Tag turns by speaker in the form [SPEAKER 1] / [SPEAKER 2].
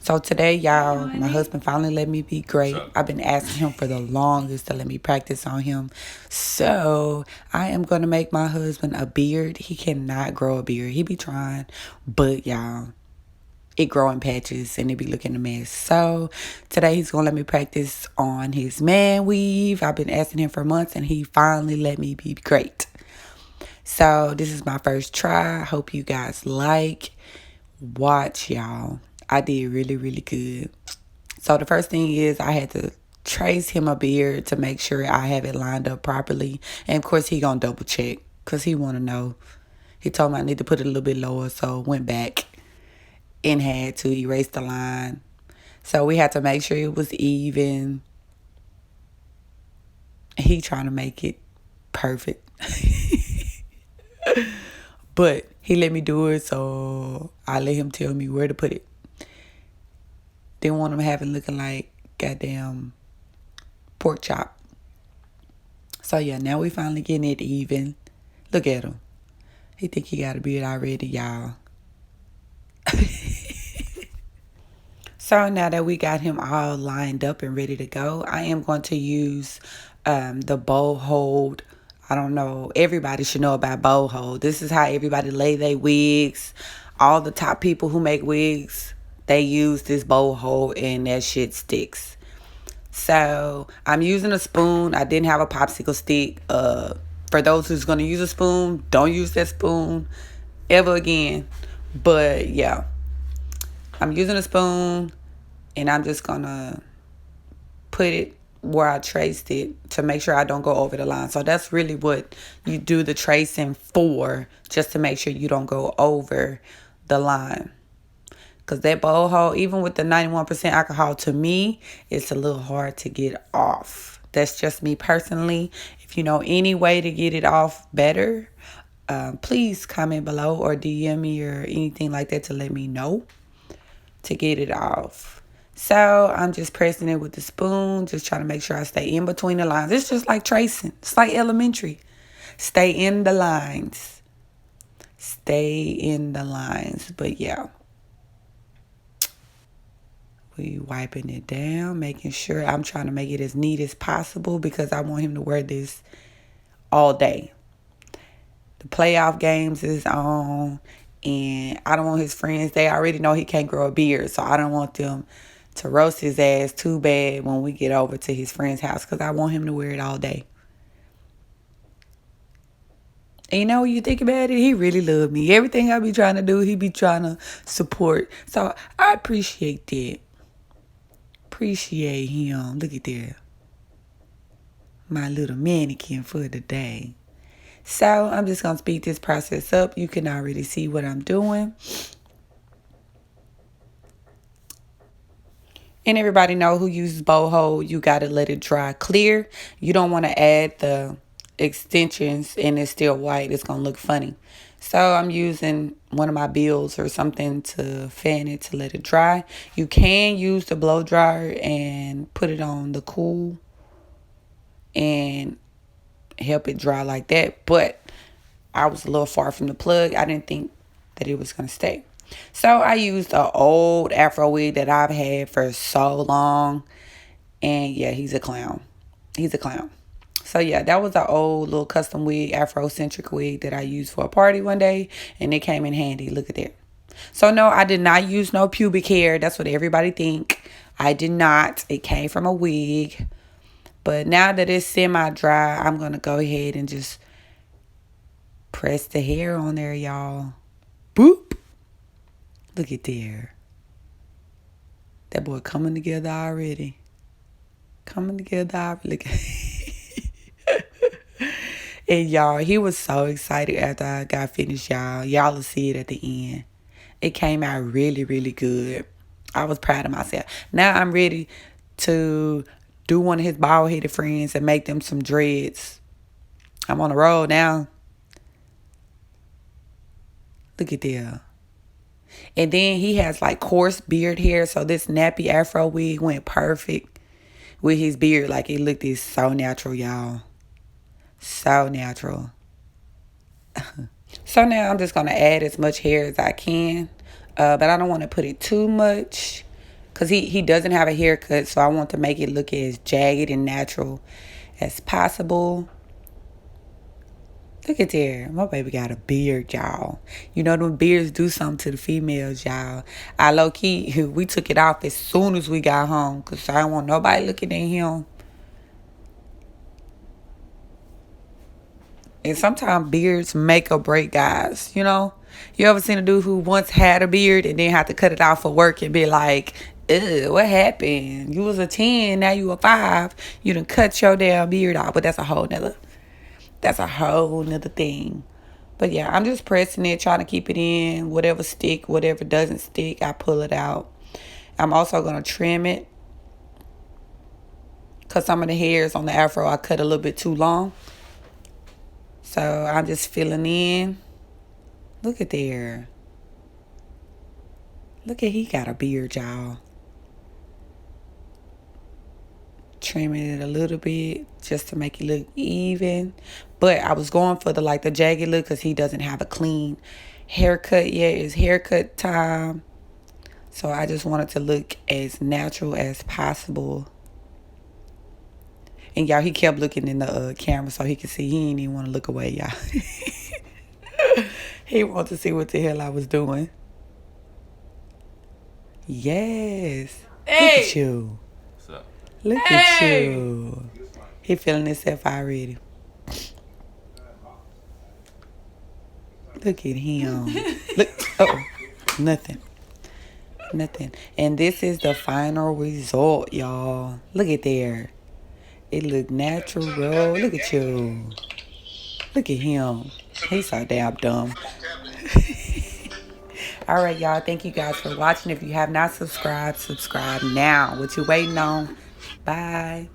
[SPEAKER 1] So today, y'all, my husband finally let me be great. I've been asking him for the longest to let me practice on him. So I am going to make my husband a beard. He cannot grow a beard. He be trying, but y'all, it grow in patches and it be looking a mess. So today he's going to let me practice on his man weave. I've been asking him for months and he finally let me be great. So this is my first try. I hope you guys like. Watch, y'all. I did really, really good. So the first thing is I had to trace him a beard to make sure I have it lined up properly. And of course he gonna double check because he want to know. He told me I need to put it a little bit lower, so went back and had to erase the line. So we had to make sure it was even. He trying to make it perfect. But he let me do it, so I let him tell me where to put it. Didn't want him having looking like goddamn pork chop. So yeah, now we finally getting it even. Look at him. He think he got a beard already, y'all. So now that we got him all lined up and ready to go, I am going to use the bow hold. I don't know. Everybody should know about bow hold. This is how everybody lay their wigs. All the top people who make wigs, they use this bow hold and that shit sticks. So I'm using a spoon. I didn't have a popsicle stick. For those who's going to use a spoon, don't use that spoon ever again. But yeah, I'm using a spoon and I'm just going to put it where I traced it to make sure I don't go over the line. So that's really what you do the tracing for, just to make sure you don't go over the line. Because that bowl hole, even with the 91% alcohol, to me, it's a little hard to get off. That's just me personally. If you know any way to get it off better, please comment below or DM me or anything like that to let me know to get it off. So I'm just pressing it with the spoon, just trying to make sure I stay in between the lines. It's just like tracing. It's like elementary. Stay in the lines. Stay in the lines. But yeah. We wiping it down, making sure I'm trying to make it as neat as possible because I want him to wear this all day. The playoff games is on, and I don't want his friends. They already know he can't grow a beard, so I don't want them to roast his ass too bad when we get over to his friend's house because I want him to wear it all day. And you know, when you think about it, he really loved me. Everything I be trying to do, he be trying to support. So I appreciate that. Appreciate him. Look at that. My little mannequin for the day. So I'm just going to speed this process up. You can already see what I'm doing. And everybody know who uses bow hold, you got to let it dry clear. You don't want to add the extensions and it's still white. It's going to look funny. So I'm using one of my bills or something to fan it to let it dry. You can use the blow dryer and put it on the cool and help it dry like that. But I was a little far from the plug. I didn't think that it was going to stay. So I used an old AFRO wig that I've had for so long. And yeah, he's a clown. He's a clown. So yeah, that was an old little custom wig, Afrocentric wig that I used for a party one day. And it came in handy. Look at that. So no, I did not use no pubic hair. That's what everybody think. I did not. It came from a wig. But now that it's semi-dry, I'm going to go ahead and just press the hair on there, y'all. Boop. Look at there. That boy coming together already. Coming together already. Look at And y'all, he was so excited after I got finished, y'all. Y'all will see it at the end. It came out really, really good. I was proud of myself. Now I'm ready to do one of his bald-headed friends and make them some dreads. I'm on the road now. Look at there. And then he has like coarse beard hair. So this nappy afro wig went perfect with his beard. Like it looked so natural, y'all. So natural. So now I'm just going to add as much hair as I can. But I don't want to put it too much. Because he doesn't have a haircut, so I want to make it look as jagged and natural as possible. Look at there. My baby got a beard, y'all. You know them beards do something to the females, y'all. I low-key, we took it off as soon as we got home because I don't want nobody looking at him. And sometimes beards make or break guys, you know? You ever seen a dude who once had a beard and then had to cut it off for work and be like, ugh, what happened? You was a 10, now you a 5. You done cut your damn beard off. But that's a whole nother thing. But yeah, I'm just pressing it, trying to keep it in. Whatever stick, whatever doesn't stick, I pull it out. I'm also going to trim it. Because some of the hairs on the afro I cut a little bit too long. So I'm just filling in. Look at there. Look at he got a beard, y'all. Trimming it a little bit just to make it look even. But I was going for the jagged look because he doesn't have a clean haircut yet. It's haircut time. So I just wanted to look as natural as possible. And y'all, he kept looking in the camera so he could see. He didn't even want to look away, y'all. He wanted to see what the hell I was doing. Yes. Hey. Look at you. What's up? Look at you. He feeling himself already. Look at him. Look. Oh, nothing. And this is the final result, y'all. Look at there. It look natural. Look at you. Look at him. He's so damn dumb. All right, y'all. Thank you guys for watching. If you have not subscribed, subscribe now. What you waiting on? Bye.